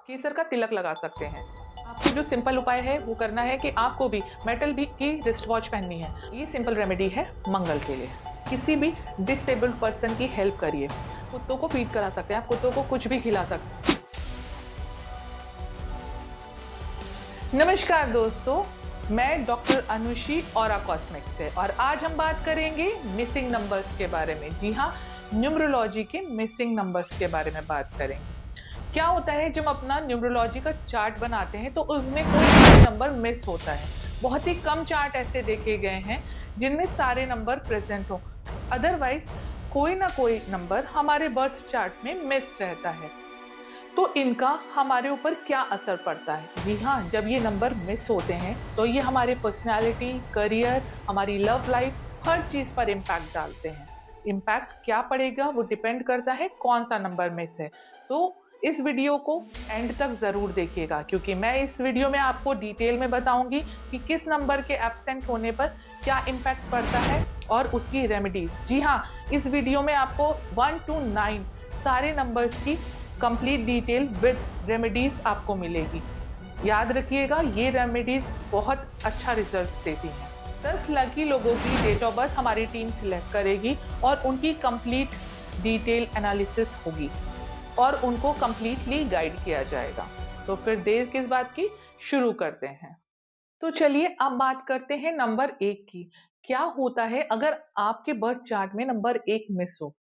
केसर का तिलक लगा सकते हैं। आपको जो सिंपल उपाय है वो करना है कि आपको भी मेटल भी की रिस्ट वॉच पहननी है। ये सिंपल रेमेडी है मंगल के लिए। किसी भी डिसेबल्ड पर्सन की हेल्प करिए। कुत्तों को फीड करा सकते हैं, आप कुत्तों को कुछ भी खिला सकते हैं। नमस्कार दोस्तों, मैं डॉक्टर अनुषी औरा कॉस्मेटिक से और आज हम बात करेंगे मिसिंग नंबर्स के बारे में। जी हाँ, न्यूमरोलॉजी के मिसिंग नंबर्स के बारे में बात करेंगे। क्या होता है जब अपना न्यूमरोलॉजी का चार्ट बनाते हैं तो उसमें कोई नंबर मिस होता है। बहुत ही कम चार्ट ऐसे देखे गए हैं जिनमें सारे नंबर प्रेजेंट हो। अदरवाइज कोई ना कोई नंबर हमारे बर्थ चार्ट में मिस रहता है। तो इनका हमारे ऊपर क्या असर पड़ता है? जी हाँ, जब ये नंबर मिस होते हैं तो ये हमारे पर्सनालिटी, करियर, हमारी लव लाइफ, हर चीज पर इम्पैक्ट डालते हैं। इम्पैक्ट क्या पड़ेगा वो डिपेंड करता है कौन सा नंबर मिस है। तो इस वीडियो को एंड तक जरूर देखिएगा क्योंकि मैं इस वीडियो में आपको डिटेल में बताऊंगी कि किस नंबर के एब्सेंट होने पर क्या इम्पैक्ट पड़ता है और उसकी रेमेडीज। जी हाँ, इस वीडियो में आपको 1 to 9 सारे नंबर्स की कंप्लीट डिटेल विद रेमेडीज आपको मिलेगी। याद रखिएगा, ये रेमेडीज बहुत अच्छा रिजल्ट देती हैं। 10 लकी लोगों की डेट ऑफ बर्थ हमारी टीम सिलेक्ट करेगी और उनकी कंप्लीट डिटेल एनालिसिस होगी और उनको कंप्लीटली गाइड किया जाएगा। तो फिर देर किस बात की, शुरू करते हैं। तो चलिए अब बात करते हैं नंबर 1 की। क्या होता है अगर आपके बर्थ चार्ट में नंबर 1 मिस हो?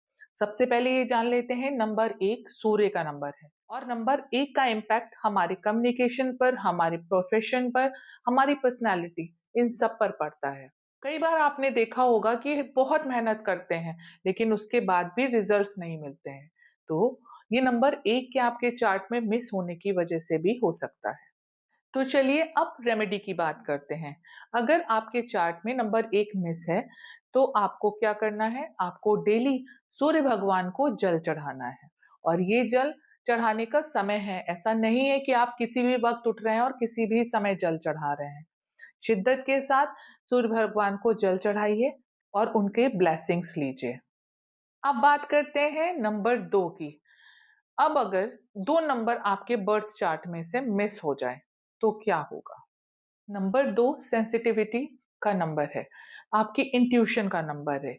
सबसे पहले ये जान लेते हैं, नंबर 1 सूर्य का नंबर है और नंबर 1 का इम्पैक्ट हमारे कम्युनिकेशन पर, हमारे प्रोफेशन पर, हमारी पर्सनालिटी, इन सब पर पड़ता है। कई बार आपने देखा होगा कि बहुत मेहनत करते हैं लेकिन उसके बाद भी रिजल्ट्स नहीं मिलते हैं। तो ये नंबर 1 के आपके चार्ट में मिस होने की वजह से भी हो सकता है। तो चलिए अब रेमेडी की बात करते हैं। अगर आपके चार्ट में नंबर 1 मिस है तो आपको क्या करना है? आपको डेली सूर्य भगवान को जल चढ़ाना है और ये जल चढ़ाने का समय है। ऐसा नहीं है कि आप किसी भी वक्त उठ रहे हैं और किसी भी समय जल चढ़ा रहे हैं। शिद्दत के साथ सूर्य भगवान को जल चढ़ाइए और उनके ब्लेसिंग्स लीजिए। अब बात करते हैं नंबर 2 की। अब अगर 2 नंबर आपके बर्थ चार्ट में से मिस हो जाए तो क्या होगा? नंबर 2 सेंसिटिविटी का नंबर है, आपकी इंट्यूशन का नंबर है।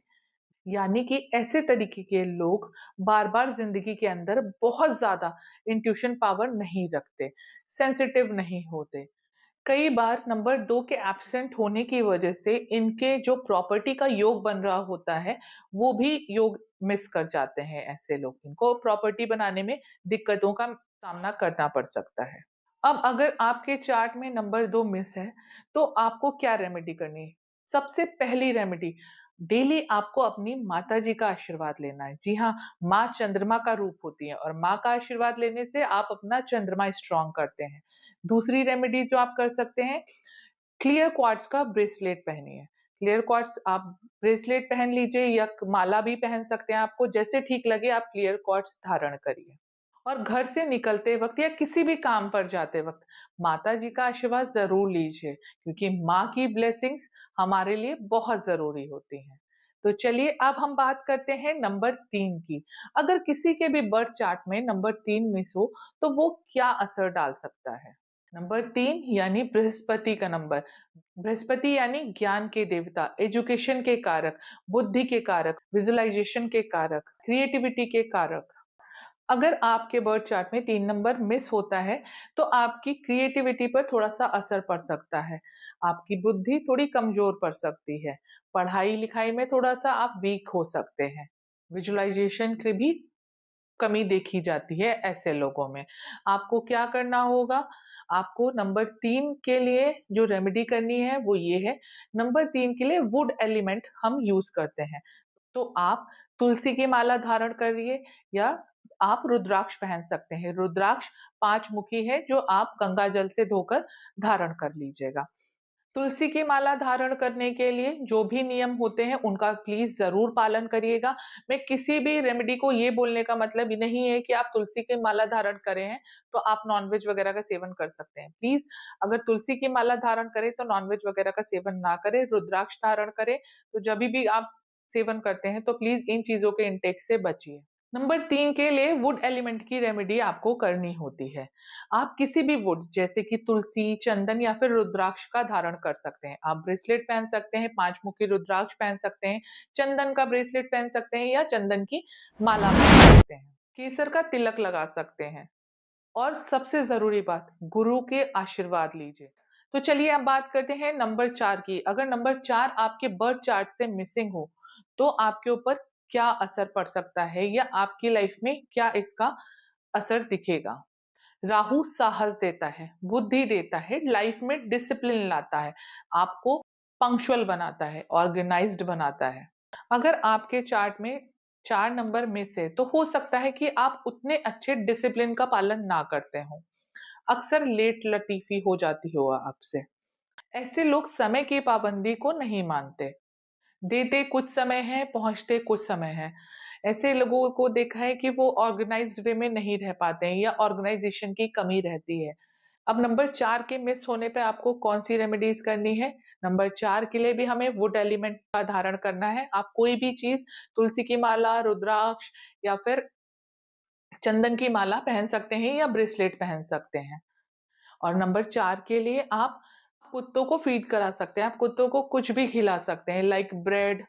यानी कि ऐसे तरीके के लोग बार-बार ज़िंदगी के अंदर बहुत ज़्यादा इंट्यूशन पावर नहीं रखते, सेंसिटिव नहीं होते। कई बार नंबर 2 के एब्सेंट होने की वजह से इनके जो प्रॉपर्टी का योग बन रहा होता है, वो भी योग मिस कर जाते हैं ऐसे लोग। इनको प्रॉपर्टी बनाने में दिक्कतों का सामना करना पड़ सकता है। अब अगर आपके चार्ट में नंबर 2 मिस है, तो आपको क्या रेमेडी करनी है? सबसे पहली रेमेडी, डेली आपको अपनी माताजी का आशीर्वाद लेना है। जी हाँ, माँ चंद्रमा का रूप होती है और माँ का आशीर्वाद लेने से आप अपना चंद्रमा स्ट्रॉन्ग करते हैं। दूसरी रेमेडी जो आप कर सकते हैं, क्लियर क्वार्ट्ज का ब्रेसलेट पहनिए। क्लियर क्वार्ट्ज आप ब्रेसलेट पहन लीजिए या माला भी पहन सकते हैं, आपको जैसे ठीक लगे आप क्लियर क्वार्ट्ज धारण करिए। और घर से निकलते वक़्त या किसी भी काम पर जाते वक़्त माताजी का आशीर्वाद ज़रूर लीजिए क्योंकि माँ की ब्लेसिंग्स हमारे लिए बहुत ज़रूरी होती हैं। तो चलिए अब हम बात करते हैं नंबर 3 की। अगर किसी के भी बर्थ चार्ट में नंबर 3 मिस हो, तो वो क्या असर डाल सकता है? नंबर 3 यानी बृहस्पति का नंबर। बृहस्पति यानी ज्ञान के देवता, एजुकेशन के कारक, बुद्धि के कारक, विजुअलाइज़ेशन के कारक, क्रिएटिविटी के कारक। अगर आपके बर्थ चार्ट में 3 नंबर मिस होता है, तो आपकी क्रिएटिविटी पर थोड़ा-सा असर पड़ सकता है। आपकी बुद्धि थोड़ी कमज़ोर पड़ सकती है। पढ़ाई-लिखाई में थोड़ा-सा आप वीक हो सकते हैं। विजुअलाइज़ेशन की भी कमी देखी जाती है ऐसे लोगों में। आपको क्या करना होगा? आपको नंबर 3 के लिए जो रेमेडी करनी है वो ये है, नंबर 3 के लिए वुड एलिमेंट हम यूज़ करते हैं। तो आप तुलसी की माला धारण करिए या आप रुद्राक्ष पहन सकते हैं। रुद्राक्ष 5 मुखी है जो आप गंगा जल से धोकर धारण कर लीजिएगा। तुलसी की माला धारण करने के लिए जो भी नियम होते हैं उनका प्लीज़ ज़रूर पालन करिएगा। मैं किसी भी रेमेडी को ये बोलने का मतलब ये नहीं है कि आप तुलसी की माला धारण करे हैं, तो आप नॉन-वेज वगैरह का सेवन कर सकते हैं। प्लीज़ अगर तुलसी की माला धारण करें तो नॉन-वेज वगैरह का सेवन ना करें, रुद्राक्ष धारण करें, तो जभी भी आप सेवन करते हैं तो प्लीज़ इन चीज़ों के इंटेक से बचिए। नंबर 3 के लिए वुड एलिमेंट की रेमेडी आपको करनी होती है। आप किसी भी वुड जैसे कि तुलसी, चंदन या फिर रुद्राक्ष का धारण कर सकते हैं। आप ब्रेसलेट पहन सकते हैं, 5 मुखी रुद्राक्ष पहन सकते हैं, चंदन का ब्रेसलेट पहन सकते हैं या चंदन की माला पहन सकते हैं। केसर का तिलक लगा सकते हैं और सबसे ज़रूरी बात, गुरु के आशीर्वाद लीजिए। तो चलिए अब बात करते हैं नंबर 4 की। अगर नंबर 4 आपके बर्थ चार्ट से मिसिंग हो, तो आपके ऊपर क्या असर पड़ सकता है या आपकी लाइफ में क्या इसका असर दिखेगा? राहु साहस देता है, बुद्धि देता है, लाइफ में डिसिप्लिन लाता है, आपको पंक्चुअल बनाता है, ऑर्गेनाइज्ड बनाता है। अगर आपके चार्ट में 4 नंबर मिस है, तो हो सकता है कि आप उतने अच्छे डिसिप्लिन का पालन ना करते हो। अक्सर लेट लतीफी हो जाती हो आपसे। ऐसे लोग समय की पाबंदी को नहीं मानते। देते कुछ समय है, पहुंचते कुछ समय है। ऐसे लोगों को देखा है कि वो ऑर्गेनाइज्ड वे में नहीं रह पाते हैं या ऑर्गेनाइजेशन की कमी रहती है। अब नंबर 4 के मिस होने पे आपको कौन-सी रेमेडीज़ करनी है? नंबर 4 के लिए भी हमें वुड एलिमेंट का धारण करना है। आप कोई भी चीज़, तुलसी की माला, रुद्राक्ष या फिर चंदन की माला पहन सकते हैं या ब्रेसलेट पहन सकते हैं। और नंबर 4 के लिए आप कुत्तों को फीड करा सकते हैं। आप कुत्तों को कुछ भी खिला सकते हैं, लाइक ब्रेड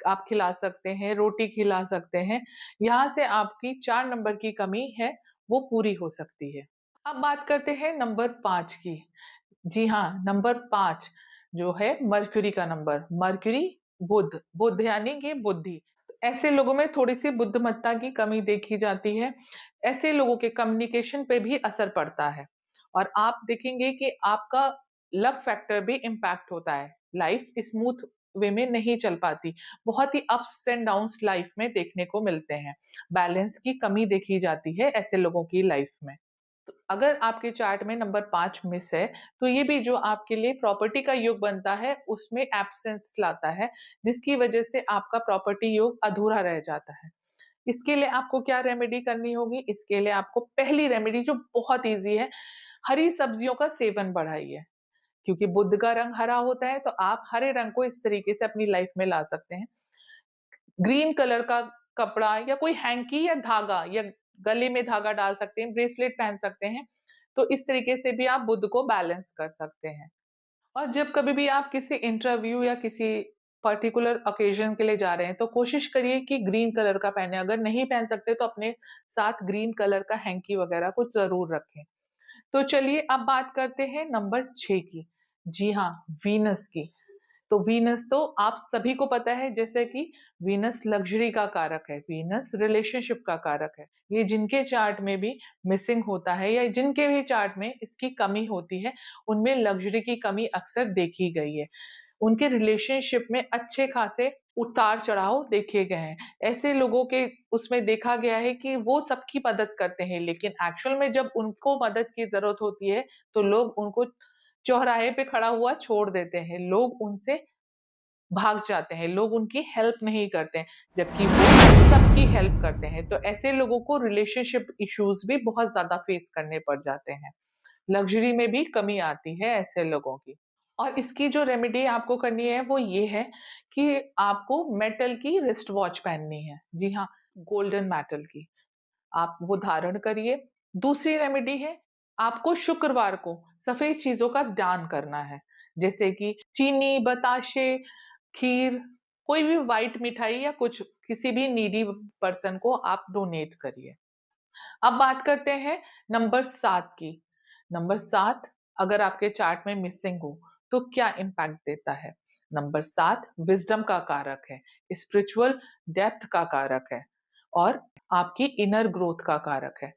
आप खिला सकते हैं, रोटी खिला सकते हैं। यहाँ से आपकी 4 नंबर की कमी है, वो पूरी हो सकती है। अब बात करते हैं नंबर 5 की। जी हाँ, नंबर 5 जो है मर्क्यूरी का नंबर। मर्क्यूरी बुध, बुध यानी कि बुद्धि। ऐसे लोगों में थोड़ी-सी बुद्धिमत्ता की कमी देखी जाती है। ऐसे लोगों के कम्युनिकेशन पे भी असर पड़ता है और आप देखेंगे कि आपका लक फैक्टर भी इम्पैक्ट होता है। लाइफ स्मूथ वे में नहीं चल पाती। बहुत ही अप्स एंड डाउन्स लाइफ में देखने को मिलते हैं। बैलेंस की कमी देखी जाती है ऐसे लोगों की लाइफ में। अगर आपके चार्ट में नंबर 5 मिस है, तो ये भी जो आपके लिए प्रॉपर्टी का योग बनता है, उसमें एब्सेंस लाता है, जिसकी वजह से आपका प्रॉपर्टी योग अधूरा रह जाता है। इसके लिए आपको क्या रेमेडी करनी होगी? इसके लिए आपको पहली रेमेडी जो बहुत ईज़ी है, हरी सब्जियों का सेवन बढ़ाइए। क्योंकि बुध का रंग हरा होता है, तो आप हरे रंग को इस तरीके से अपनी लाइफ में ला सकते हैं। ग्रीन कलर का कपड़ा या कोई हैंकी या धागा या गले में धागा डाल सकते हैं, ब्रेसलेट पहन सकते हैं। तो इस तरीके से भी आप बुध को बैलेंस कर सकते हैं। और जब कभी भी आप किसी इंटरव्यू या किसी पर्टिकुलर ओकेजन के लिए जा रहे हैं, तो कोशिश करिए कि ग्रीन कलर का पहने। अगर नहीं पहन सकते तो अपने साथ ग्रीन कलर का हैंकी वगैरह कुछ ज़रूर रखें। तो चलिए अब बात करते हैं नंबर 6 की। जी हाँ, वीनस की। तो वीनस तो आप सभी को पता है जैसे कि वीनस लग्ज़री का कारक है, वीनस रिलेशनशिप का कारक है। ये जिनके चार्ट में भी मिसिंग होता है या जिनके भी चार्ट में इसकी कमी होती है, उनमें लग्ज़री की कमी अक्सर देखी गई है। उनके रिलेशनशिप में अच्छे खासे उतार-चढ़ाव देखे गए हैं। ऐसे लोगों के उसमें देखा गया है कि वो सबकी मदद करते हैं, लेकिन एक्चुअल में जब उनको मदद की ज़रूरत होती है, तो लोग उनको चौराहे पे खड़ा हुआ छोड़ देते हैं। लोग उनसे भाग जाते हैं, लोग उनकी हेल्प नहीं करते हैं, जबकि वो सबकी हेल्प करते हैं। तो ऐसे लोगों को रिलेशनशिप इश्यूज़ भी बहुत ज़्यादा फेस करने पड़ जाते हैं। लग्ज़री में भी कमी आती है ऐसे लोगों की। और इसकी जो रेमेडी आपको करनी है वो ये है कि आपको मेटल की रिस्ट वॉच पहननी है। जी हाँ, गोल्डन मेटल की। आप वो धारण करिए। दूसरी रेमेडी है, आपको शुक्रवार को सफ़ेद चीज़ों का दान करना है। जैसे कि चीनी, बताशे, खीर, कोई भी व्हाइट मिठाई या कुछ किसी भी नीडी पर्सन को आप डोनेट करिए। अब बात करते हैं नंबर 7 की। नंबर 7 अगर आपके चार्ट में मिसिंग हो, तो क्या इम्पैक्ट देता है? नंबर 7 विज़डम का कारक है, स्पिरिचुअल डेप्थ का कारक है और आपकी इनर ग्रोथ का कारक है।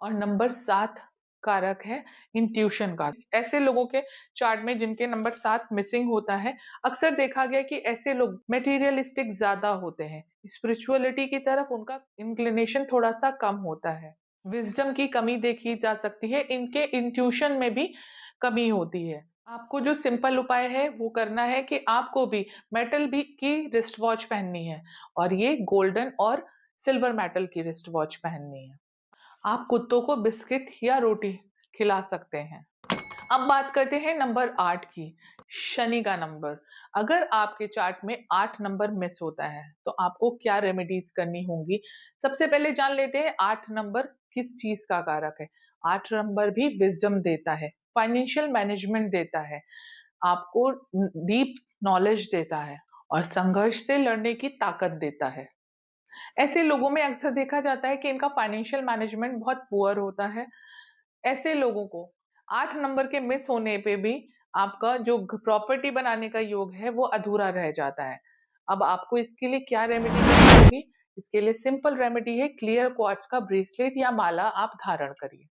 और नंबर 7 कारक है इंट्यूशन का। ऐसे लोगों के चार्ट में जिनके नंबर 7 मिसिंग होता है, अक्सर देखा गया कि ऐसे लोग मटेरियलिस्टिक ज़्यादा होते हैं। स्पिरिचुअलिटी की तरफ उनका इंक्लिनेशन थोड़ा-सा कम होता है। विज़डम की कमी देखी जा सकती है, इनके इंट्यूशन में भी कमी होती है। आपको जो सिंपल उपाय है वो करना है कि आपको भी मेटल भी की रिस्ट वॉच पहननी है और ये गोल्डन और सिल्वर मेटल की रिस्ट वॉच पहननी है। आप कुत्तों को बिस्किट या रोटी खिला सकते हैं। अब बात करते हैं नंबर 8 की, शनि का नंबर। अगर आपके चार्ट में 8 नंबर मिस होता है, तो आपको क्या रेमेडीज करनी होंगी? सबसे पहले जान लेते हैं 8 नंबर किस चीज का कारक है। 8 नंबर भी विजडम देता है, फाइनेंशियल मैनेजमेंट देता है, आपको डीप नॉलेज देता है और संघर्ष से लड़ने की ताकत देता है। ऐसे लोगों में अक्सर देखा जाता है कि इनका फाइनेंशियल मैनेजमेंट बहुत पुअर होता है। ऐसे लोगों को 8 नंबर के मिस होने पे भी आपका जो प्रॉपर्टी बनाने का योग है वो अधूरा रह जाता है। अब आपको इसके लिए क्या रेमेडी करनी होगी? इसके लिए सिंपल रेमेडी है, क्लियर क्वार्ट्ज का ब्रेसलेट या माला आप धारण करिए।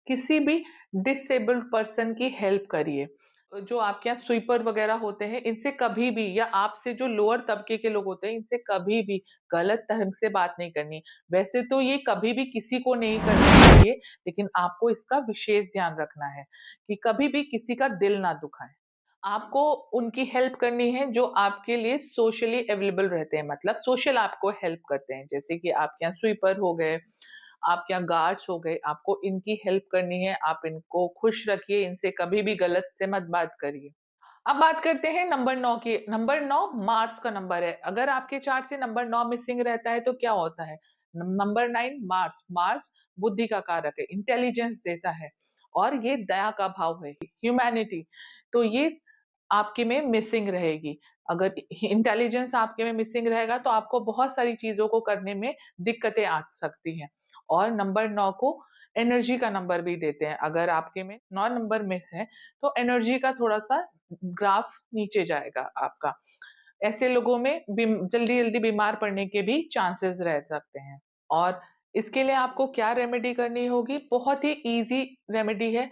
किसी भी डिसेबल्ड पर्सन की हेल्प करिए। जो आपके यहाँ स्वीपर वगैरह होते हैं, इनसे कभी भी, या आपसे जो लोअर तबके के लोग होते हैं, इनसे कभी भी गलत ढंग से बात नहीं करनी। वैसे तो ये कभी भी किसी को नहीं करनी चाहिए, लेकिन आपको इसका विशेष ध्यान रखना है कि कभी भी किसी का दिल ना दुखाएं। आपको उनकी हेल्प करनी है जो आपके लिए सोशली अवेलेबल रहते हैं, मतलब सोशल आपको हेल्प करते हैं, जैसे कि आपके यहाँ स्वीपर हो गए, आपके यहाँ गार्ड्स हो गए, आपको इनकी हेल्प करनी है। आप इनको खुश रखिए, इनसे कभी भी गलत से मत बात करिए। अब बात करते हैं नंबर 9 की। नंबर 9 मार्स का नंबर है। अगर आपके चार्ट से नंबर 9 मिसिंग रहता है तो क्या होता है? नंबर 9 मार्स, मार्स बुद्धि का कारक है, इंटेलिजेंस देता है और ये दया का भाव है, ह्यूमैनिटी। तो ये आपके में मिसिंग रहेगी। अगर इंटेलिजेंस आपके में मिसिंग रहेगा तो आपको बहुत सारी चीजों को करने में दिक्कतें आ सकती हैं। और नंबर 9 को एनर्जी का नंबर भी देते हैं। अगर आपके में 9 नंबर मिस है तो एनर्जी का थोड़ा सा ग्राफ नीचे जाएगा आपका। ऐसे लोगों में जल्दी जल्दी बीमार पड़ने के भी चांसेस रह सकते हैं। और इसके लिए आपको क्या रेमेडी करनी होगी? बहुत ही इजी रेमेडी है।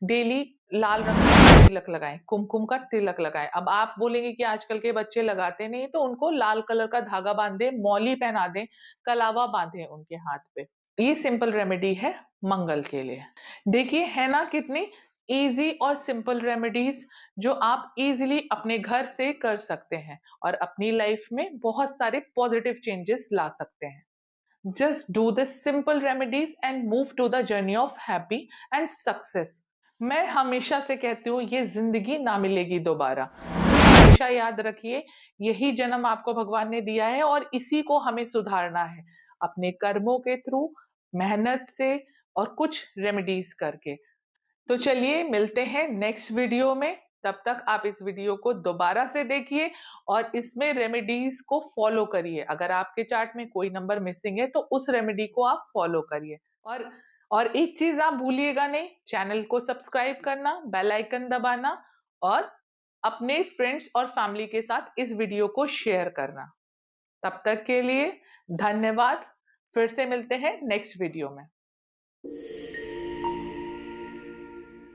डेली लाल रंग का तिलक लगाएं, कुमकुम का तिलक लगाएं। अब आप बोलेंगे कि आजकल के बच्चे लगाते नहीं, तो उनको लाल कलर का धागा बांध दें, मौली पहना दें, कलावा बांधें उनके हाथ पे। ये सिंपल रेमेडी है मंगल के लिए। देखिए है ना कितनी इजी और सिंपल रेमेडीज जो आप इजीली अपने घर से कर सकते हैं और अपनी लाइफ में बहुत सारे पॉजिटिव चेंजेस ला सकते हैं। Just do the simple remedies and move to the journey of happy and success. मैं हमेशा से कहती हूँ ये जिंदगी ना मिलेगी दोबारा। हमेशा याद रखिए, यही जन्म आपको भगवान ने दिया है और इसी को हमें सुधारना है अपने कर्मों के थ्रू, मेहनत से और कुछ रेमेडीज करके। तो चलिए मिलते हैं नेक्स्ट वीडियो में। तब तक आप इस वीडियो को दोबारा से देखिए और इसमें रेमेडीज को फॉलो करिए। अगर आपके चार्ट में कोई नंबर मिसिंग है तो उस रेमेडी को आप फॉलो करिए। और एक चीज आप भूलिएगा नहीं, चैनल को सब्सक्राइब करना, बेल आइकन दबाना और अपने फ्रेंड्स और फैमिली के साथ इस वीडियो को शेयर करना। तब तक के लिए धन्यवाद। फिर से मिलते हैं नेक्स्ट वीडियो में।